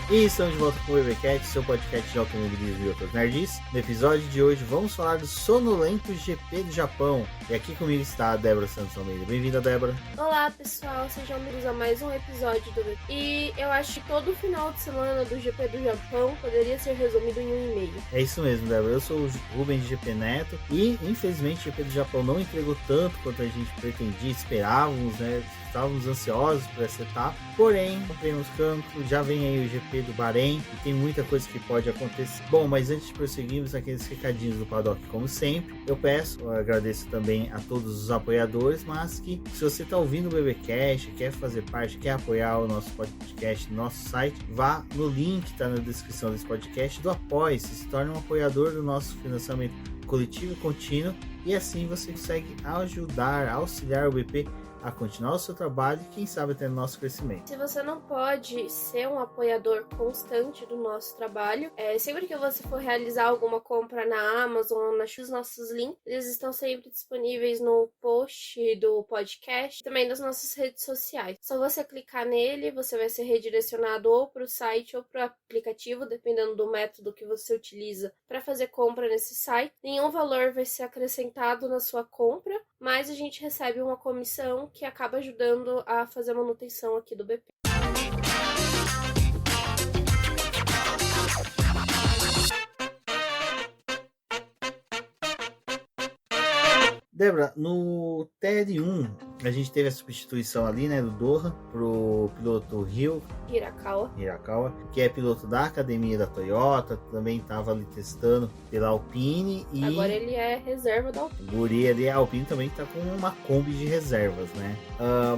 E estamos de volta com o BBcast, seu podcast de automobilismo e outras nerds. No episódio de hoje vamos falar do sonolento GP do Japão. E aqui comigo está a Débora Santos Almeida. Bem-vinda, Débora. Olá, pessoal, sejam bem-vindos a mais um episódio do BBcast. E eu acho que todo final de semana do GP do Japão poderia ser resumido em 1,5. É isso mesmo, Débora. Eu sou o Rubens de GP Neto e, infelizmente, o GP do Japão não entregou tanto quanto a gente pretendia, esperávamos, né? Estávamos ansiosos por essa etapa, porém, rompemos campo, já vem aí o GP do Bahrein e tem muita coisa que pode acontecer. Bom, mas antes de prosseguirmos aqueles recadinhos do Paddock, como sempre, eu agradeço também a todos os apoiadores, mas que se você está ouvindo o BBcast, quer fazer parte, quer apoiar o nosso podcast no nosso site, vá no link que está na descrição desse podcast do Apoie-se, se torne um apoiador do nosso financiamento coletivo e contínuo e assim você consegue auxiliar o BP a continuar o seu trabalho e quem sabe até no nosso crescimento. Se você não pode ser um apoiador constante do nosso trabalho, sempre que você for realizar alguma compra na Amazon, os nossos links, eles estão sempre disponíveis no post do podcast e também nas nossas redes sociais. Só você clicar nele, você vai ser redirecionado ou para o site ou para o aplicativo, dependendo do método que você utiliza para fazer compra nesse site. Nenhum valor vai ser acrescentado na sua compra, mas a gente recebe uma comissão que acaba ajudando a fazer a manutenção aqui do BP. Débora, no TL1 a gente teve a substituição ali, né, do Dohan pro piloto Hirakawa, que é piloto da academia da Toyota, também estava ali testando pela Alpine e agora ele é reserva da Alpine. O guri ali, a Alpine também está com uma Kombi de reservas, né?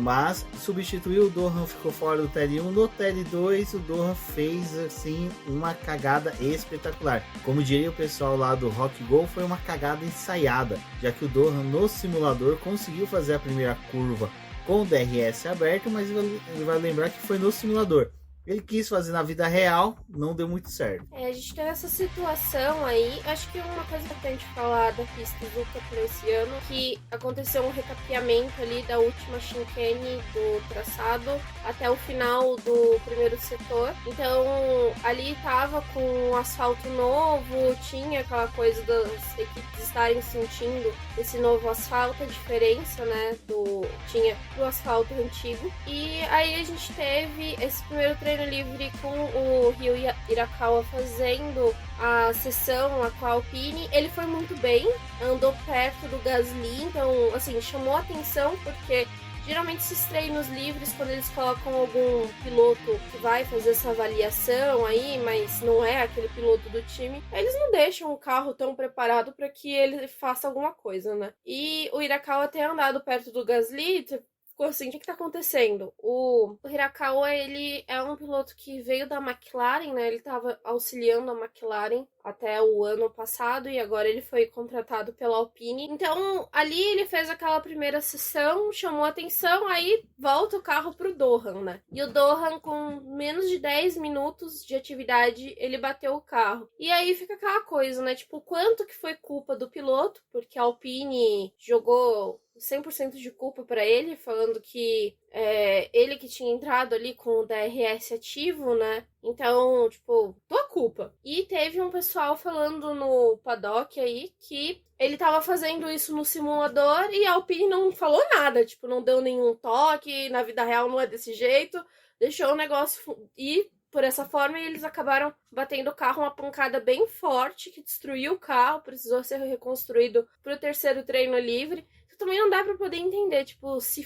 Mas substituiu o Dohan, ficou fora do TL1. No TL2 o Dohan fez assim uma cagada espetacular. Como diria o pessoal lá do Rock Go, foi uma cagada ensaiada, já que o Dohan no simulador conseguiu fazer a primeira curva com o DRS aberto, mas ele vai lembrar que foi no simulador. Ele quis fazer na vida real, não deu muito certo. A gente tem essa situação aí. Acho que uma coisa importante falar da pista Suzuka para esse ano, que aconteceu um recapeamento ali da última chicane do traçado até o final do primeiro setor. Então, ali tava com um asfalto novo, tinha aquela coisa das equipes estarem sentindo esse novo asfalto, a diferença, né, tinha do asfalto antigo. E aí a gente teve esse primeiro treino livre com o Ryo Hirakawa fazendo a sessão lá com a Alpine. Ele foi muito bem, andou perto do Gasly, então assim, chamou a atenção porque geralmente esses treinos livres, quando eles colocam algum piloto que vai fazer essa avaliação aí, mas não é aquele piloto do time, eles não deixam o carro tão preparado para que ele faça alguma coisa, né? E o Hirakawa ter andado perto do Gasly assim, o que tá acontecendo? O Hirakawa, ele é um piloto que veio da McLaren, né? Ele tava auxiliando a McLaren até o ano passado e agora ele foi contratado pela Alpine. Então, ali ele fez aquela primeira sessão, chamou atenção, aí volta o carro pro Dohan, né? E o Dohan, com menos de 10 minutos de atividade, ele bateu o carro. E aí fica aquela coisa, né? Tipo, quanto que foi culpa do piloto, porque a Alpine jogou 100% de culpa para ele, falando que ele que tinha entrado ali com o DRS ativo, né? Então, tipo, tua culpa. E teve um pessoal falando no paddock aí que ele tava fazendo isso no simulador e a Alpine não falou nada, tipo, não deu nenhum toque, na vida real não é desse jeito, deixou o negócio ir por essa forma e eles acabaram batendo o carro, uma pancada bem forte que destruiu o carro, precisou ser reconstruído pro terceiro treino livre. Também não dá pra poder entender, tipo, se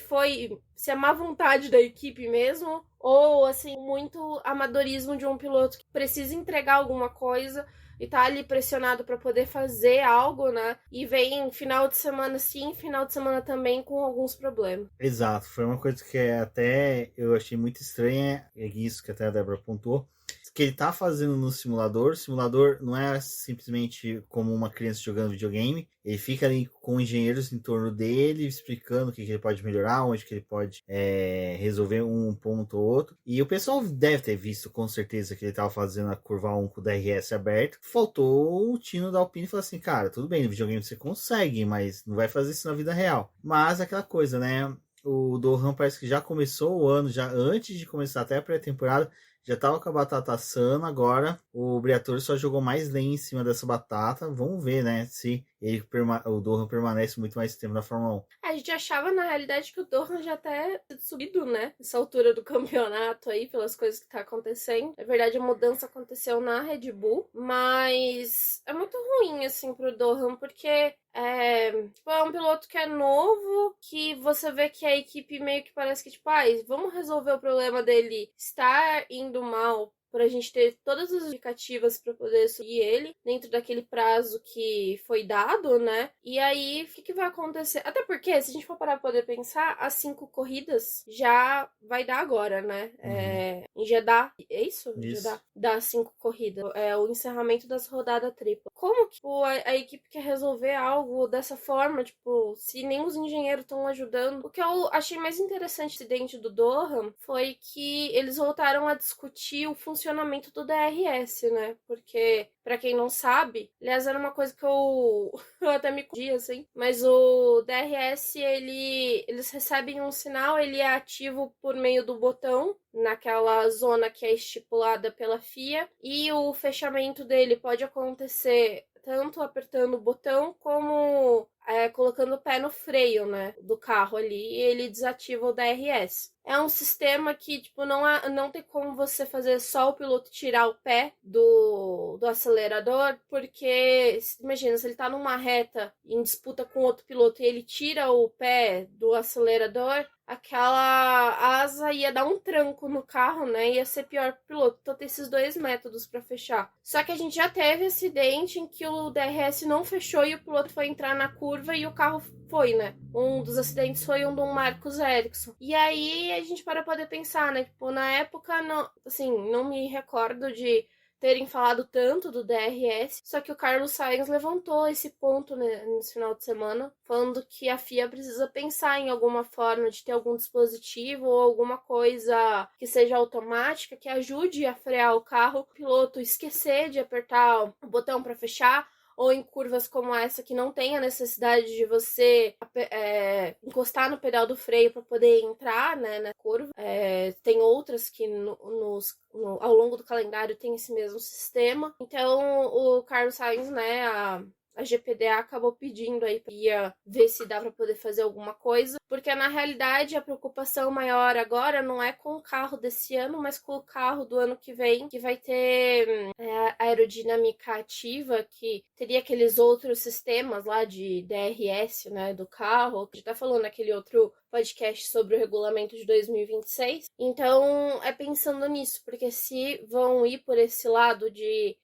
é má vontade da equipe mesmo, ou, assim, muito amadorismo de um piloto que precisa entregar alguma coisa e tá ali pressionado pra poder fazer algo, né? E vem final de semana sim, final de semana também com alguns problemas. Exato, foi uma coisa que até eu achei muito estranha, é isso que até a Débora pontuou, que ele tá fazendo no simulador. O simulador não é simplesmente como uma criança jogando videogame. Ele fica ali com engenheiros em torno dele, explicando o que ele pode melhorar, onde que ele pode resolver um ponto ou outro. E o pessoal deve ter visto com certeza que ele tava fazendo a curva 1 com o DRS aberto. Faltou o tino da Alpine e falou assim, cara, tudo bem, no videogame você consegue, mas não vai fazer isso na vida real. Mas aquela coisa, né? O Dohan parece que já começou o ano, já antes de começar até a pré-temporada, já tava com a batata assando, agora o Briatore só jogou mais lenha em cima dessa batata. Vamos ver, né, se o Dohan permanece muito mais tempo na Fórmula 1. A gente achava, na realidade, que o Dohan já até tinha subido, né? Nessa altura do campeonato aí, pelas coisas que tá acontecendo. Na verdade, a mudança aconteceu na Red Bull, mas é muito ruim, assim, pro Dohan, porque é um piloto que é novo, que você vê que a equipe meio que parece que, tipo, vamos resolver o problema dele estar indo mal pra gente ter todas as justificativas para poder subir ele dentro daquele prazo que foi dado, né? E aí, o que vai acontecer? Até porque, se a gente for parar pra poder pensar, as 5 corridas já vai dar agora, né? Em Jeddah, é isso? Jeddah, dá 5 corridas. É o encerramento das rodadas tripla. Como que a equipe quer resolver algo dessa forma? Tipo, se nem os engenheiros estão ajudando. O que eu achei mais interessante dentro do Dohan foi que eles voltaram a discutir o funcionamento do DRS, né? Porque, pra quem não sabe, aliás, era uma coisa que eu até me confundi, assim, mas o DRS, eles recebem um sinal, ele é ativo por meio do botão, naquela zona que é estipulada pela FIA, e o fechamento dele pode acontecer tanto apertando o botão como colocando o pé no freio, né, do carro ali, e ele desativa o DRS. É um sistema que, tipo, não tem como você fazer só o piloto tirar o pé do acelerador, porque, imagina, se ele tá numa reta em disputa com outro piloto e ele tira o pé do acelerador, aquela asa ia dar um tranco no carro, né? Ia ser pior pro piloto. Então tem esses 2 métodos para fechar. Só que a gente já teve acidente em que o DRS não fechou e o piloto foi entrar na curva e o carro foi, né? Um dos acidentes foi um do Marcus Ericsson. E aí a gente para poder pensar, né? Tipo, na época, não me recordo de terem falado tanto do DRS, só que o Carlos Sainz levantou esse ponto, né, nesse final de semana, falando que a FIA precisa pensar em alguma forma de ter algum dispositivo ou alguma coisa que seja automática, que ajude a frear o carro, o piloto esquecer de apertar o botão para fechar, ou em curvas como essa que não tem a necessidade de você encostar no pedal do freio para poder entrar, né, na curva. Tem outras que ao longo do calendário tem esse mesmo sistema. Então o Carlos Sainz, né, a GPDA acabou pedindo aí para ver se dá para poder fazer alguma coisa, porque na realidade a preocupação maior agora não é com o carro desse ano, mas com o carro do ano que vem, que vai ter aerodinâmica ativa, que teria aqueles outros sistemas lá de DRS, né, do carro, que a gente tá falando naquele outro podcast sobre o regulamento de 2026. Então, é pensando nisso, porque se vão ir por esse lado de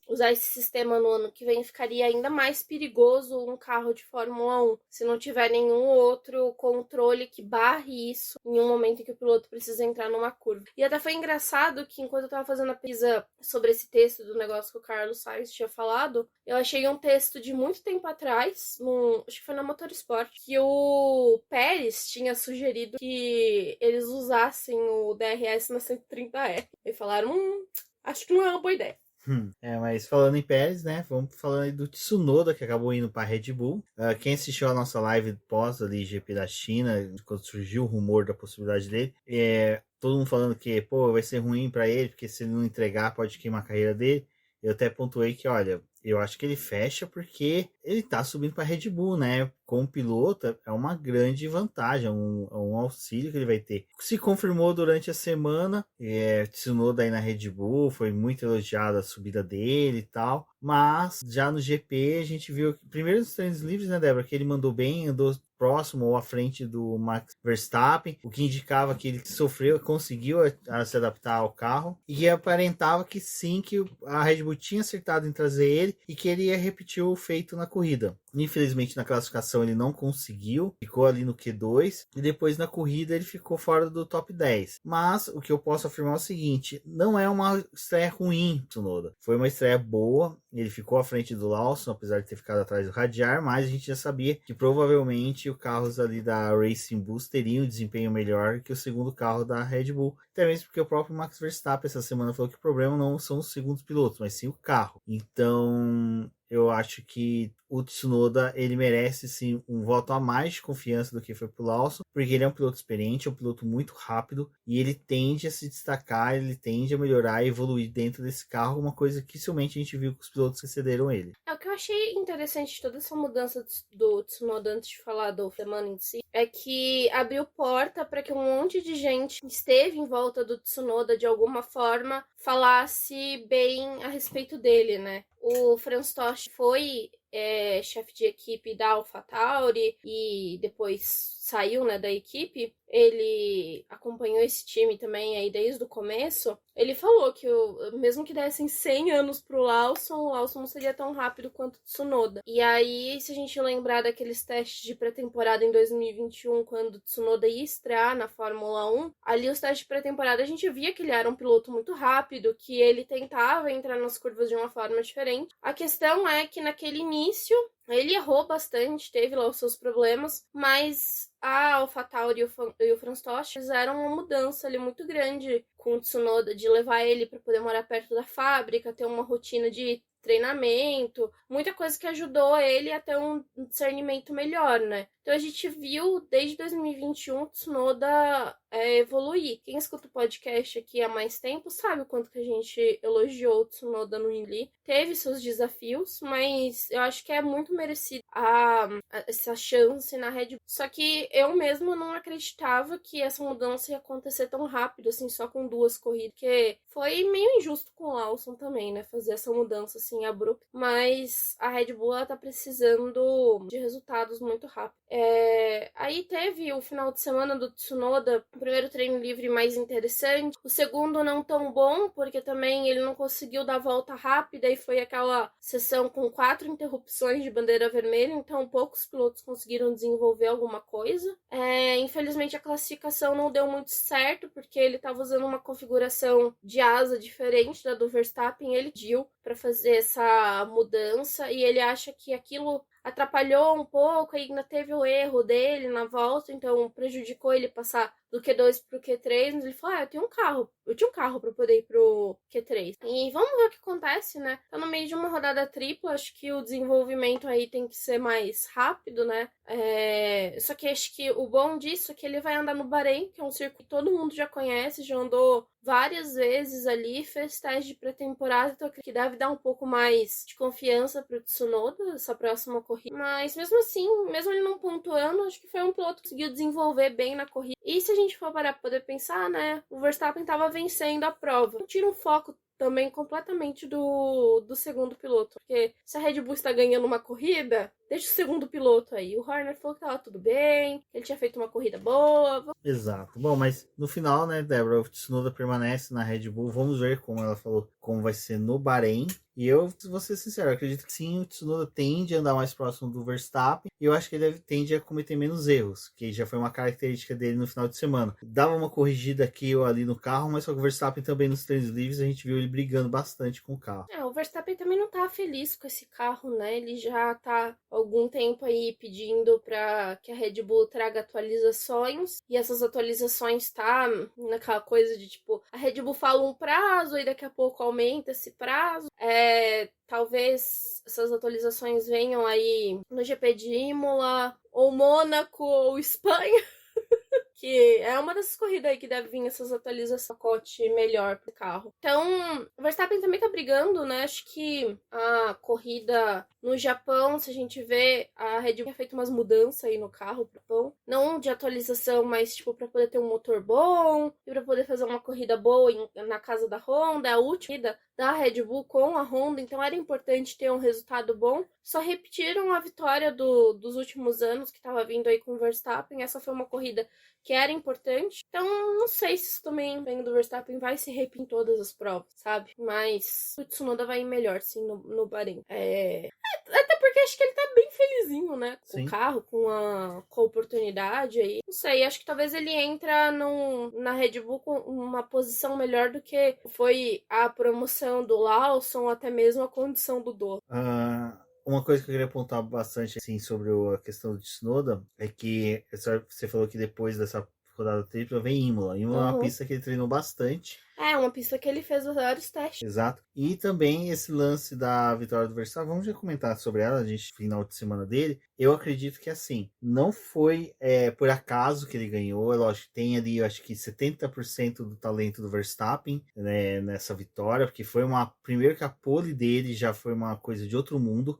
usar esse sistema no ano que vem, ficaria ainda mais perigoso um carro de Fórmula 1, se não tiver nenhum outro controle que barre isso em um momento em que o piloto precisa entrar numa curva. E até foi engraçado que, enquanto eu tava fazendo a pesquisa sobre esse texto do negócio que o Carlos Sainz tinha falado, eu achei um texto de muito tempo atrás, acho que foi na Motorsport, que o Pérez tinha sugerido que eles usassem o DRS na 130E. E falaram, acho que não é uma boa ideia. Mas falando em Pérez, né, vamos falando aí do Tsunoda, que acabou indo para Red Bull. Quem assistiu a nossa live pós ali GP da China, quando surgiu o rumor da possibilidade dele, todo mundo falando que, vai ser ruim para ele, porque se ele não entregar pode queimar a carreira dele. Eu até pontuei que, olha, eu acho que ele fecha porque ele tá subindo para Red Bull, né? Como piloto, é uma grande vantagem, um auxílio que ele vai ter. Se confirmou durante a semana, Tsunoda aí na Red Bull, foi muito elogiada a subida dele e tal, mas já no GP a gente viu, primeiro nos treinos livres, né, Débora, que ele mandou bem, andou próximo ou à frente do Max Verstappen, o que indicava que ele conseguiu se adaptar ao carro, e aparentava que sim, que a Red Bull tinha acertado em trazer ele e que ele ia repetir o feito na corrida. Infelizmente na classificação ele não conseguiu, ficou ali no Q2 e depois na corrida ele ficou fora do top 10. Mas o que eu posso afirmar é o seguinte, não é uma estreia ruim, Tsunoda. Foi uma estreia boa, ele ficou à frente do Lawson, apesar de ter ficado atrás do Radiar, mas a gente já sabia que provavelmente os carros ali da Racing Bulls teriam um desempenho melhor que o segundo carro da Red Bull, até mesmo porque o próprio Max Verstappen essa semana falou que o problema não são os segundos pilotos, mas sim o carro. Então eu acho que o Tsunoda, ele merece sim um voto a mais de confiança do que foi pro Lawson, porque ele é um piloto experiente, é um piloto muito rápido e ele tende a se destacar, ele tende a melhorar e evoluir dentro desse carro, uma coisa que dificilmente a gente viu com os pilotos que cederam ele. O que eu achei interessante de toda essa mudança do Tsunoda, antes de falar do semana em si, é que abriu porta para que um monte de gente que esteve em volta do Tsunoda de alguma forma falasse bem a respeito dele, né? O Franz Tost foi chefe de equipe da AlphaTauri e depois saiu, né, da equipe. Ele acompanhou esse time também aí desde o começo. Ele falou que mesmo que dessem 100 anos pro Lawson, o Lawson não seria tão rápido quanto o Tsunoda. E aí, se a gente lembrar daqueles testes de pré-temporada em 2021, quando o Tsunoda ia estrear na Fórmula 1, ali os testes de pré-temporada a gente via que ele era um piloto muito rápido, que ele tentava entrar nas curvas de uma forma diferente. A questão é que naquele início ele errou bastante, teve lá os seus problemas, mas a AlphaTauri e o Franz Tost fizeram uma mudança ali muito grande com o Tsunoda, de levar ele para poder morar perto da fábrica, ter uma rotina de treinamento, muita coisa que ajudou ele a ter um discernimento melhor, né? Então a gente viu desde 2021 o Tsunoda evoluir. Quem escuta o podcast aqui há mais tempo sabe o quanto que a gente elogiou o Tsunoda no Indy. Teve seus desafios, mas eu acho que é muito merecido essa chance na Red Bull. Só que eu mesmo não acreditava que essa mudança ia acontecer tão rápido, assim, só com 2 corridas, porque foi meio injusto com o Lawson também, né, fazer essa mudança assim abrupta. Mas a Red Bull, ela tá precisando de resultados muito rápido. Aí teve o final de semana do Tsunoda, o primeiro treino livre mais interessante, o segundo não tão bom, porque também ele não conseguiu dar a volta rápida e foi aquela sessão com 4 interrupções de bandeira vermelha, então poucos pilotos conseguiram desenvolver alguma coisa. Infelizmente a classificação não deu muito certo, porque ele estava usando uma configuração de asa diferente da do Verstappen, ele pediu para fazer essa mudança e ele acha que aquilo atrapalhou um pouco, ainda teve o erro dele na volta, então prejudicou ele passar do Q2 pro Q3, mas ele falou, eu tinha um carro para poder ir pro Q3. E vamos ver o que acontece, né? Tá no meio de uma rodada tripla, acho que o desenvolvimento aí tem que ser mais rápido, né? Só que acho que o bom disso é que ele vai andar no Bahrein, que é um circuito que todo mundo já conhece, já andou várias vezes ali, fez teste de pré-temporada, então que deve dar um pouco mais de confiança pro Tsunoda, essa próxima corrida. Mas mesmo assim, mesmo ele não pontuando, acho que foi um piloto que conseguiu desenvolver bem na corrida. E se a gente for parar pra poder pensar, né, o Verstappen tava vencendo a prova. Não tira um foco também completamente do segundo piloto, porque se a Red Bull está ganhando uma corrida, deixa o segundo piloto aí. O Horner falou que tava tudo bem, ele tinha feito uma corrida boa. Exato. Bom, mas no final, né, Débora, o Tsunoda permanece na Red Bull. Vamos ver, como ela falou, como vai ser no Bahrein. E eu, vou ser sincero, eu acredito que sim, o Tsunoda tende a andar mais próximo do Verstappen. E eu acho que ele tende a cometer menos erros, que já foi uma característica dele no final de semana. Dava uma corrigida aqui ou ali no carro, mas só que o Verstappen também nos treinos livres, a gente viu ele brigando bastante com o carro. O Verstappen também não tá feliz com esse carro, né? Ele já tá há algum tempo aí pedindo para que a Red Bull traga atualizações. E essas atualizações tá naquela coisa de tipo, a Red Bull fala um prazo e daqui a pouco aumenta esse prazo. Talvez essas atualizações venham aí no GP de Imola, ou Mônaco, ou Espanha. Que é uma dessas corridas aí que deve vir essas atualizações, pacote melhor pro carro. Então, o Verstappen também tá brigando, né? Acho que a corrida no Japão, se a gente vê, a Red Bull tinha feito umas mudanças aí no carro pro Japão. Não de atualização, mas tipo, pra poder ter um motor bom e pra poder fazer uma corrida boa na casa da Honda. É a última corrida da Red Bull com a Honda, então era importante ter um resultado bom. Só repetiram a vitória dos últimos anos, que tava vindo aí com o Verstappen. Essa foi uma corrida que era importante. Então, não sei se isso também vem do Verstappen vai se repetir em todas as provas, sabe? Mas o Tsunoda vai ir melhor, sim, no Bahrein. Até porque acho que ele tá bem felizinho, né? Com o carro, com a oportunidade aí. Não sei, acho que talvez ele entra na Red Bull com uma posição melhor do que foi a promoção do Lawson, ou até mesmo a condição do Dolo. Uma coisa que eu queria apontar bastante assim, sobre a questão do Tsunoda é que você falou que depois dessa rodada tripla vem Imola. Imola é uma pista que ele treinou bastante É, uma pista que ele fez vários testes. Exato. E também esse lance da vitória do Verstappen, vamos já comentar sobre ela, a gente, final de semana dele. Eu acredito que assim, não foi por acaso que ele ganhou. É lógico, tem ali, eu acho que 70% do talento do Verstappen, né, nessa vitória, porque foi primeiro que a pole dele já foi uma coisa de outro mundo.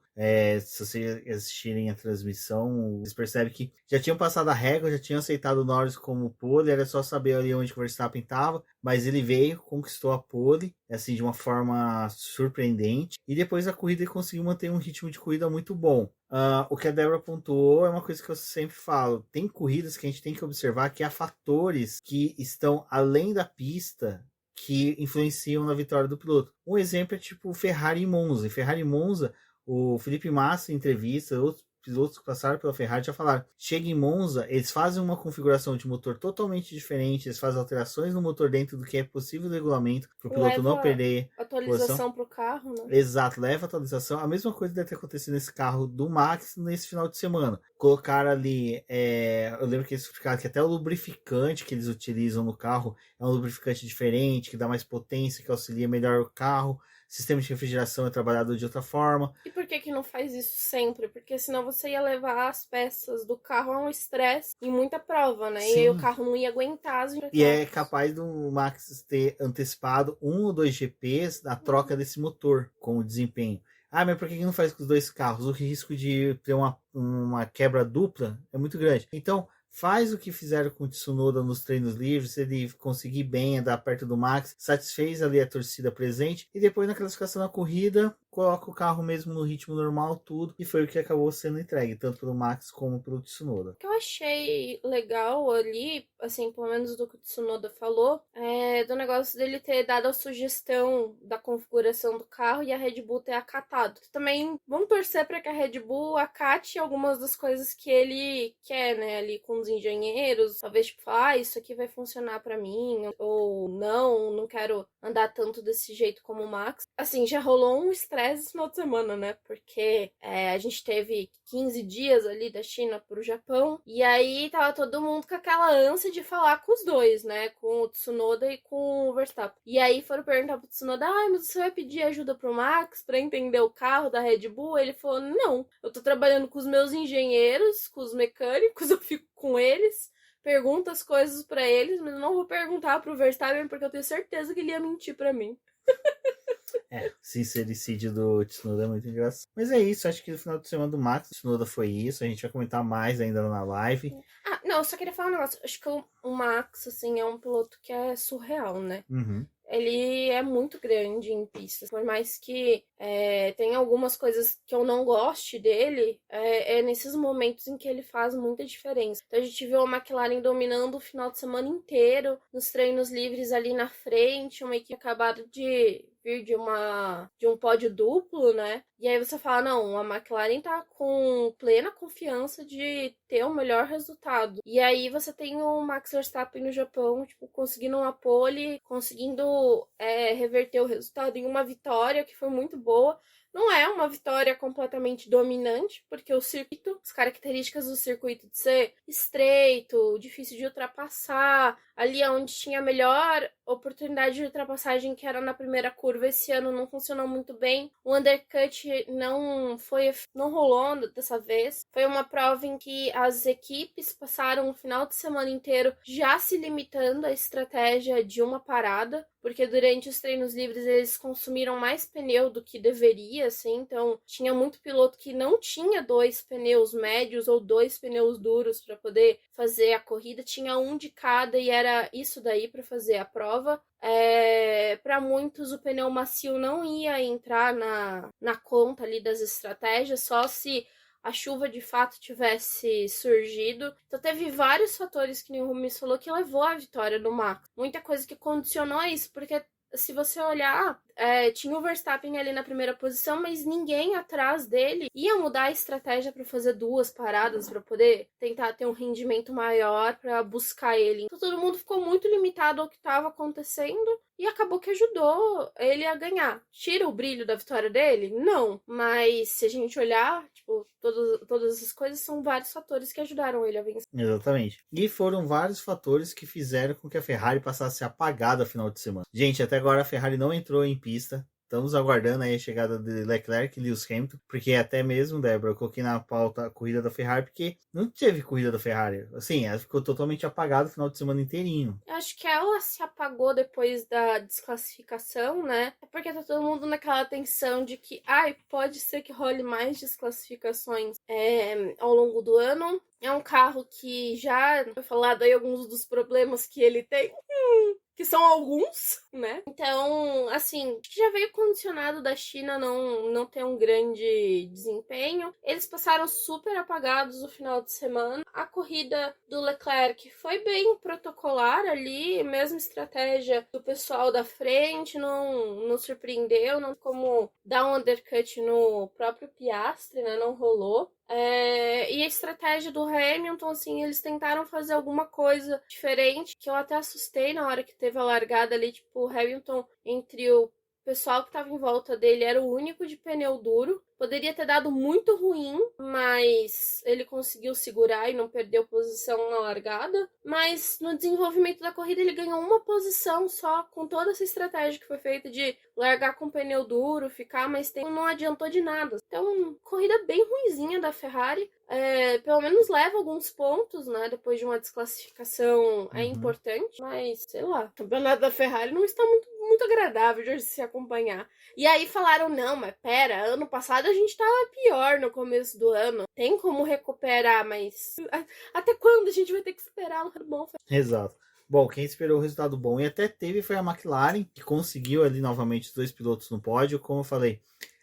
Se vocês assistirem a transmissão, vocês percebem que já tinham passado a régua, já tinham aceitado o Norris como pole, era só saber ali onde o Verstappen estava, mas ele veio, conquistou a pole, assim, de uma forma surpreendente, e depois da corrida ele conseguiu manter um ritmo de corrida muito bom. O que a Débora pontuou é uma coisa que eu sempre falo, tem corridas que a gente tem que observar que há fatores que estão além da pista que influenciam na vitória do piloto. Um exemplo é tipo Ferrari e Monza. Em Ferrari e Monza, o Felipe Massa, em entrevista, outros pilotos que passaram pela Ferrari já falaram, chega em Monza, eles fazem uma configuração de motor totalmente diferente, eles fazem alterações no motor dentro do que é possível do regulamento, para o piloto não perder atualização para o carro, né? Exato, leva atualização. A mesma coisa deve ter acontecido nesse carro do Max nesse final de semana. Colocaram ali, eu lembro que eles explicaram que até o lubrificante que eles utilizam no carro é um lubrificante diferente, que dá mais potência, que auxilia melhor o carro. Sistema de refrigeração é trabalhado de outra forma. E por que não faz isso sempre? Porque senão você ia levar as peças do carro a um estresse em muita prova, né? Sim. E aí o carro não ia aguentar. E é capaz do Max ter antecipado 1 ou 2 GPs na troca desse motor com o desempenho. Mas por que não faz com os dois carros? O risco de ter uma quebra dupla é muito grande. Então, faz o que fizeram com o Tsunoda nos treinos livres, se ele conseguir bem andar perto do Max, satisfez ali a torcida presente, e depois na classificação da corrida, coloca o carro mesmo no ritmo normal, tudo, e foi o que acabou sendo entregue, tanto pelo Max como pelo Tsunoda. O que eu achei legal ali, assim, pelo menos do que o Tsunoda falou, do negócio dele ter dado a sugestão da configuração do carro e a Red Bull ter acatado. Também vamos torcer para que a Red Bull acate algumas das coisas que ele quer, né, ali com os engenheiros, talvez tipo, isso aqui vai funcionar para mim, ou não quero andar tanto desse jeito como o Max. Assim, já rolou um estresse esse final de semana, né? Porque a gente teve 15 dias ali da China pro Japão, e aí tava todo mundo com aquela ânsia de falar com os dois, né? Com o Tsunoda e com o Verstappen. E aí foram perguntar pro Tsunoda, mas você vai pedir ajuda pro Max pra entender o carro da Red Bull? Ele falou, não, eu tô trabalhando com os meus engenheiros, com os mecânicos, eu fico com eles, pergunto as coisas pra eles, mas não vou perguntar pro Verstappen porque eu tenho certeza que ele ia mentir pra mim. Sincericídio do Tsunoda é muito engraçado. Mas é isso, acho que no final de semana do Max, Tsunoda foi isso. A gente vai comentar mais ainda na live. Não, eu só queria falar um negócio. Acho que o Max, assim, é um piloto que é surreal, né? Uhum. Ele é muito grande em pistas. Por mais que tenha algumas coisas que eu não goste dele, é nesses momentos em que ele faz muita diferença. Então a gente viu a McLaren dominando o final de semana inteiro, nos treinos livres ali na frente, uma equipe acabada de vir de um pódio duplo, né? E aí você fala, não, a McLaren tá com plena confiança de ter o melhor resultado. E aí você tem o Max Verstappen no Japão, tipo, conseguindo uma pole, conseguindo reverter o resultado em uma vitória que foi muito boa. Não é uma vitória completamente dominante, porque o circuito, as características do circuito de ser estreito, difícil de ultrapassar, ali onde tinha a melhor oportunidade de ultrapassagem, que era na primeira curva, esse ano não funcionou muito bem. O undercut não rolou dessa vez. Foi uma prova em que as equipes passaram o final de semana inteiro já se limitando à estratégia de uma parada, porque durante os treinos livres eles consumiram mais pneu do que deveria, assim, então tinha muito piloto que não tinha 2 pneus médios ou 2 pneus duros para poder fazer a corrida, tinha um de cada e era isso daí para fazer a prova. Para muitos o pneu macio não ia entrar na conta ali das estratégias, só se a chuva de fato tivesse surgido. Então teve vários fatores que o Rubens falou que levou à vitória do Max. Muita coisa que condicionou isso, porque se você olhar, tinha o Verstappen ali na primeira posição, mas ninguém atrás dele ia mudar a estratégia para fazer 2 paradas para poder tentar ter um rendimento maior para buscar ele. Então todo mundo ficou muito limitado ao que estava acontecendo e acabou que ajudou ele a ganhar. Tira o brilho da vitória dele? Não. Mas se a gente olhar, tipo, todas essas coisas são vários fatores que ajudaram ele a vencer. Exatamente. E foram vários fatores que fizeram com que a Ferrari passasse apagada no final de semana. Gente, até agora a Ferrari não entrou em pista. Estamos aguardando aí a chegada de Leclerc e Lewis Hamilton, porque até mesmo, Débora, eu coloquei na pauta a corrida da Ferrari, porque não teve corrida da Ferrari. Assim, ela ficou totalmente apagada o final de semana inteirinho. Eu acho que ela se apagou depois da desclassificação, né? É porque tá todo mundo naquela tensão de que, pode ser que role mais desclassificações ao longo do ano. É um carro que já foi falado aí alguns dos problemas que ele tem. Que são alguns, né? Então, assim, acho que já veio condicionado da China não ter um grande desempenho. Eles passaram super apagados no final de semana. A corrida do Leclerc foi bem protocolar ali, mesma estratégia do pessoal da frente, não surpreendeu, não como dar um undercut no próprio Piastri, né? Não rolou. E a estratégia do Hamilton, assim, eles tentaram fazer alguma coisa diferente, que eu até assustei na hora que teve a largada ali, tipo, o Hamilton, entre o pessoal que tava em volta dele, era o único de pneu duro. Poderia ter dado muito ruim, mas ele conseguiu segurar e não perdeu posição na largada. Mas no desenvolvimento da corrida ele ganhou uma posição só, com toda essa estratégia que foi feita de largar com pneu duro, ficar mais tempo, não adiantou de nada. Então, corrida bem ruinzinha da Ferrari. Pelo menos leva alguns pontos, né? Depois de uma desclassificação é importante. Mas, sei lá, o campeonato da Ferrari não está muito agradável de se acompanhar. E aí falaram, não, mas pera, ano passado a gente tava pior no começo do ano. Tem como recuperar, mas até quando a gente vai ter que esperar um bom? Exato. Bom, quem esperou o resultado bom e até teve foi a McLaren, que conseguiu ali novamente os 2 pilotos no pódio. Como eu falei,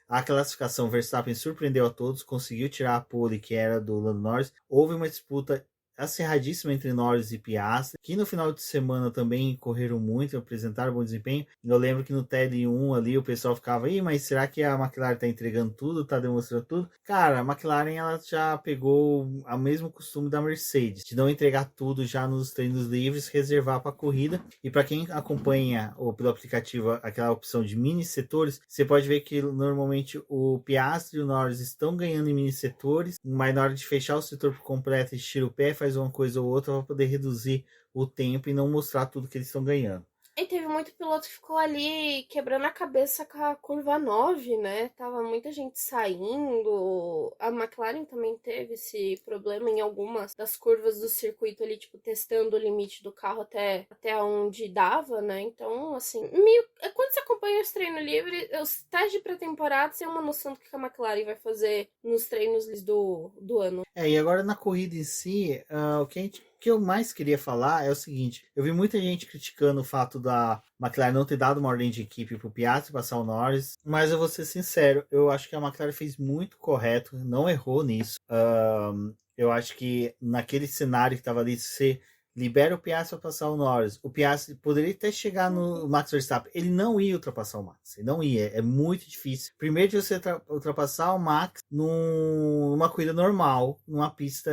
a classificação Verstappen surpreendeu a todos, conseguiu tirar a pole que era do Lando Norris. Houve uma disputa acirradíssima entre Norris e Piastri, que no final de semana também correram muito, apresentaram bom desempenho. Eu lembro que no TL1 ali o pessoal ficava, mas será que a McLaren tá entregando tudo, tá demonstrando tudo? Cara, a McLaren ela já pegou o mesmo costume da Mercedes, de não entregar tudo já nos treinos livres, reservar para a corrida. E para quem acompanha pelo aplicativo aquela opção de mini setores, você pode ver que normalmente o Piastri e o Norris estão ganhando em mini setores, mas na hora de fechar o setor por completo, eles tiram o pé, faz uma coisa ou outra para poder reduzir o tempo e não mostrar tudo que eles estão ganhando. E teve muito piloto que ficou ali quebrando a cabeça com a curva 9, né? Tava muita gente saindo. A McLaren também teve esse problema em algumas das curvas do circuito ali, tipo, testando o limite do carro até onde dava, né? Então, assim, quando você acompanha os treinos livres, os testes de pré-temporada, você tem uma noção do que a McLaren vai fazer nos treinos do ano. E agora na corrida em si, o que eu mais queria falar é o seguinte: eu vi muita gente criticando o fato da McLaren não ter dado uma ordem de equipe pro Piastri passar o Norris, mas eu vou ser sincero, eu acho que a McLaren fez muito correto, não errou nisso. Eu acho que naquele cenário que estava ali, você libera o Piastri para passar o Norris. O Piastri poderia até chegar no Max Verstappen. Ele não ia ultrapassar o Max. Ele não ia. É muito difícil. Primeiro de você ultrapassar o Max numa corrida normal, numa pista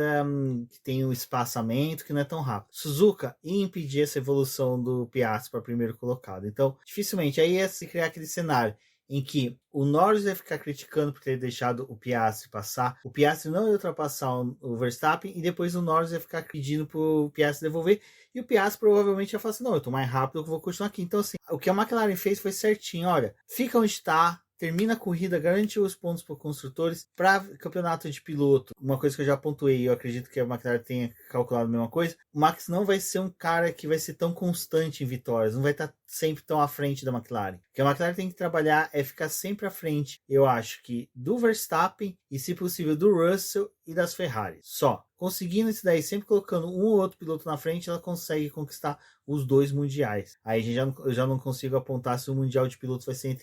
que tem um espaçamento que não é tão rápido. Suzuka ia impedir essa evolução do Piastri para primeiro colocado. Então, dificilmente. Aí ia se criar aquele cenário em que o Norris vai ficar criticando por ter deixado o Piastri passar, o Piastri não ia ultrapassar o Verstappen e depois o Norris ia ficar pedindo pro Piastri devolver e o Piastri provavelmente ia falar assim, não, eu tô mais rápido, eu vou continuar aqui. Então assim, o que a McLaren fez foi certinho, olha, fica onde está, termina a corrida, garante os pontos para construtores. Para campeonato de piloto, uma coisa que eu já pontuei, eu acredito que a McLaren tenha calculado a mesma coisa, o Max não vai ser um cara que vai ser tão constante em vitórias, não vai estar sempre tão à frente da McLaren. O que a McLaren tem que trabalhar é ficar sempre à frente, eu acho que do Verstappen e, se possível, do Russell e das Ferrari. Só. Conseguindo isso daí, sempre colocando um ou outro piloto na frente, ela consegue conquistar os 2 mundiais. Aí eu já não consigo apontar se o mundial de pilotos vai ser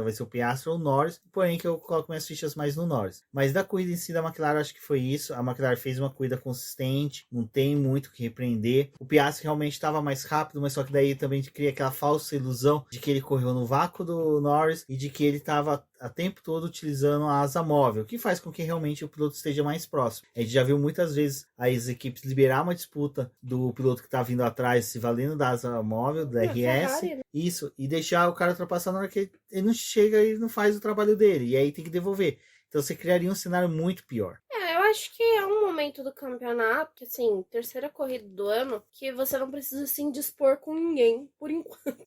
vai ser o Piastri ou o Norris, porém que eu coloco minhas fichas mais no Norris. Mas da corrida em si da McLaren, acho que foi isso. A McLaren fez uma corrida consistente, não tem muito o que repreender. O Piastri realmente estava mais rápido, mas só que daí também cria aquela falsa ilusão de que ele correu no vácuo do Norris e de que ele estava a tempo todo utilizando a asa móvel, que faz com que realmente o piloto esteja mais próximo. A gente já viu muitas vezes as equipes liberar uma disputa do piloto que está vindo atrás, se valendo da asa móvel, da RS, Ferrari, né? isso, e deixar o cara ultrapassar na hora que ele não chega e não faz o trabalho dele, e aí tem que devolver. Então você criaria um cenário muito pior. Eu acho que é um momento do campeonato, que, assim, terceira corrida do ano, que você não precisa se indispor com ninguém, por enquanto.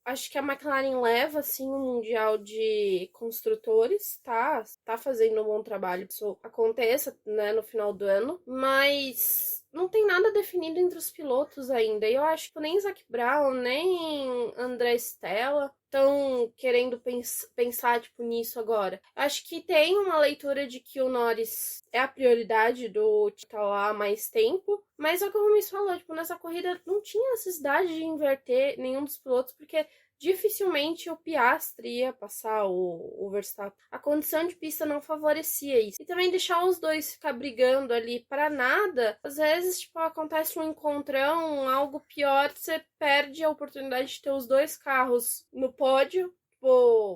Acho que a McLaren leva, assim, o Mundial de Construtores, tá fazendo um bom trabalho. Isso aconteça, né, no final do ano, mas não tem nada definido entre os pilotos ainda. E eu acho que nem Zac Brown, nem André Stella estão querendo pensar, tipo, nisso agora. Acho que tem uma leitura de que o Norris é a prioridade do estar lá há mais tempo, mas é o que o Rubens falou, tipo, nessa corrida não tinha necessidade de inverter nenhum dos pilotos, porque dificilmente o Piastri ia passar o Verstappen. A condição de pista não favorecia isso. E também deixar os dois ficar brigando ali para nada, às vezes, tipo, acontece um encontrão, algo pior, você perde a oportunidade de ter os dois carros no pódio.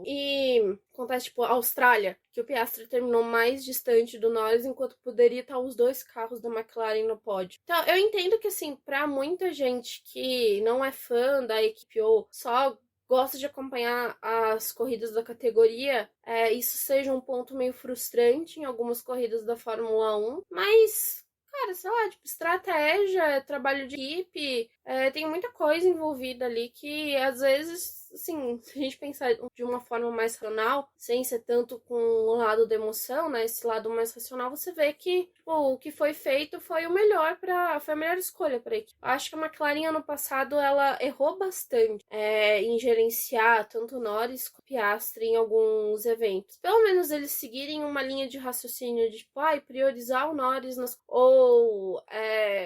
E acontece, tipo, a Austrália, que o Piastri terminou mais distante do Norris, enquanto poderia estar os dois carros da McLaren no pódio. Então, eu entendo que, assim, pra muita gente que não é fã da equipe ou só gosta de acompanhar as corridas da categoria, isso seja um ponto meio frustrante em algumas corridas da Fórmula 1, mas, cara, sei lá, tipo, estratégia, trabalho de equipe, tem muita coisa envolvida ali que, às vezes, assim, se a gente pensar de uma forma mais racional, sem ser tanto com o lado da emoção, né, esse lado mais racional, você vê que, tipo, o que foi feito foi o melhor foi a melhor escolha para equipe. Eu acho que a McLaren ano passado, ela errou bastante em gerenciar tanto o Norris quanto o Piastri em alguns eventos. Pelo menos eles seguirem uma linha de raciocínio de, tipo, priorizar o Norris ou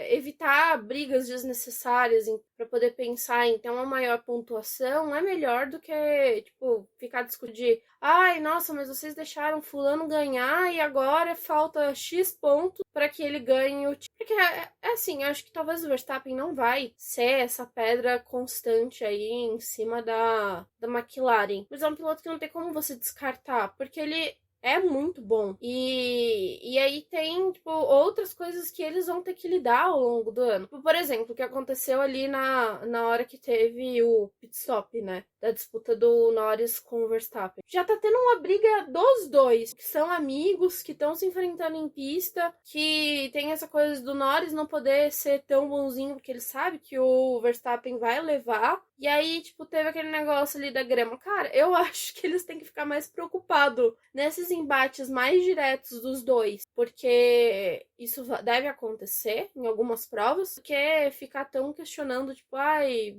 evitar brigas desnecessárias para poder pensar em ter uma maior pontuação, é melhor do que, tipo, ficar discutindo, nossa, mas vocês deixaram fulano ganhar e agora falta X pontos para que ele ganhe o título. Porque assim, eu acho que talvez o Verstappen não vai ser essa pedra constante aí em cima da McLaren. Mas é um piloto que não tem como você descartar, porque ele é muito bom. E aí tem, tipo, outras coisas que eles vão ter que lidar ao longo do ano. Por exemplo, o que aconteceu ali na hora que teve o pit stop, né? Da disputa do Norris com o Verstappen. Já tá tendo uma briga dos dois, que são amigos, que estão se enfrentando em pista, que tem essa coisa do Norris não poder ser tão bonzinho, porque ele sabe que o Verstappen vai levar. E aí, tipo, teve aquele negócio ali da grama. Cara, eu acho que eles têm que ficar mais preocupados nesses embates mais diretos dos dois, porque isso deve acontecer em algumas provas, porque ficar tão questionando, tipo,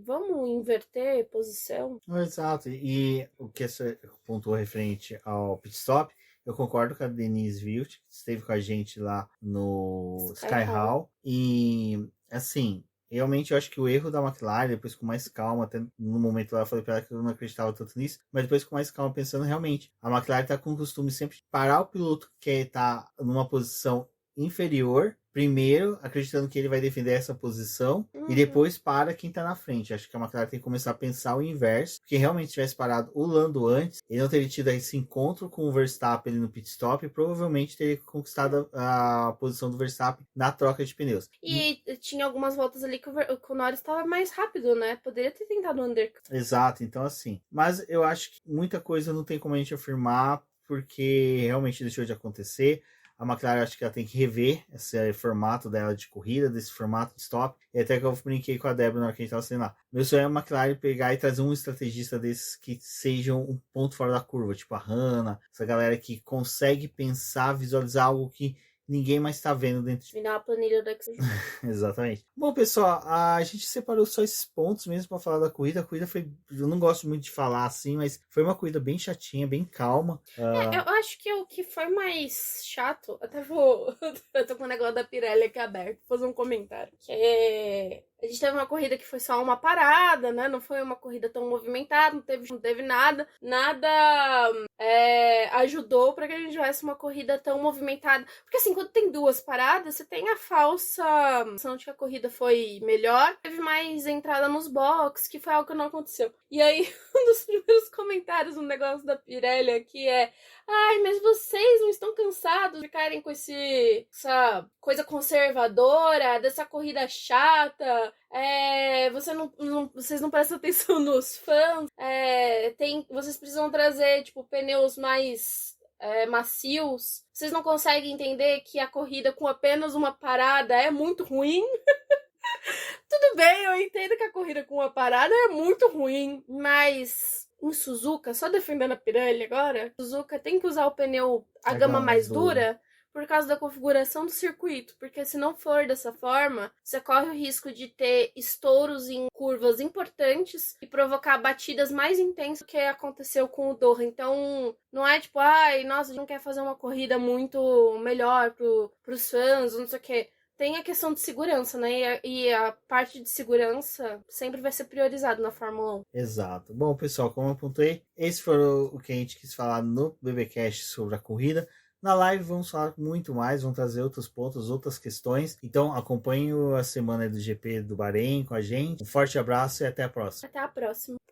vamos inverter posição. Exato, e o que você pontuou referente ao pit stop, eu concordo com a Denise Wilt, que esteve com a gente lá no Sky Hall, e assim, realmente eu acho que o erro da McLaren, depois com mais calma, até no momento lá eu falei para ela que eu não acreditava tanto nisso, mas depois com mais calma pensando, realmente, a McLaren tá com o costume sempre de parar o piloto que quer estar numa posição inferior, primeiro acreditando que ele vai defender essa posição, e depois para quem tá na frente. Acho que a McLaren tem que começar a pensar o inverso, porque realmente tivesse parado o Lando antes, ele não teria tido esse encontro com o Verstappen ali no pit stop, e provavelmente teria conquistado a posição do Verstappen na troca de pneus. E tinha algumas voltas ali que o Norris estava mais rápido, né? Poderia ter tentado o undercut. Exato, então assim, mas eu acho que muita coisa não tem como a gente afirmar, porque realmente deixou de acontecer. A McLaren, acho que ela tem que rever esse formato dela de corrida, desse formato de stop. E até que eu brinquei com a Débora na hora que a gente estava saindo lá. Meu sonho é a McLaren pegar e trazer um estrategista desses que sejam um ponto fora da curva, tipo a Hannah, essa galera que consegue pensar, visualizar algo que ninguém mais está vendo dentro de... Virar a planilha do Excel. Exatamente. Bom, pessoal, a gente separou só esses pontos mesmo para falar da corrida. A corrida foi... Eu não gosto muito de falar assim, mas foi uma corrida bem chatinha, bem calma. Eu acho que o que foi mais chato... Até vou... Eu tô com o negócio da Pirelli aqui aberto. Vou fazer um comentário. Que A gente teve uma corrida que foi só uma parada, né? Não foi uma corrida tão movimentada, não teve nada. Nada ajudou para que a gente tivesse uma corrida tão movimentada. Porque assim, quando tem duas paradas, você tem a falsa sensação de que a corrida foi melhor. Teve mais entrada nos boxes, que foi algo que não aconteceu. E aí, um dos primeiros comentários no negócio da Pirelli aqui é: ai, mas vocês não estão cansados de ficarem com essa coisa conservadora, dessa corrida chata? Vocês não prestam atenção nos fãs? Vocês precisam trazer, tipo, pneus mais macios. Vocês não conseguem entender que a corrida com apenas uma parada é muito ruim? Tudo bem, eu entendo que a corrida com uma parada é muito ruim, mas em Suzuka, só defendendo a Pirelli agora, Suzuka tem que usar o pneu, a gama mais dura, por causa da configuração do circuito, porque se não for dessa forma, você corre o risco de ter estouros em curvas importantes e provocar batidas mais intensas do que aconteceu com o Doha. Então, não é tipo, ai, nossa, a gente não quer fazer uma corrida muito melhor pros fãs, não sei o quê. Tem a questão de segurança, né? E a parte de segurança sempre vai ser priorizado na Fórmula 1. Exato. Bom, pessoal, como eu apontei, esse foi o que a gente quis falar no BBcast sobre a corrida. Na live vamos falar muito mais, vamos trazer outros pontos, outras questões. Então acompanhe a semana do GP do Bahrein com a gente. Um forte abraço e até a próxima. Até a próxima.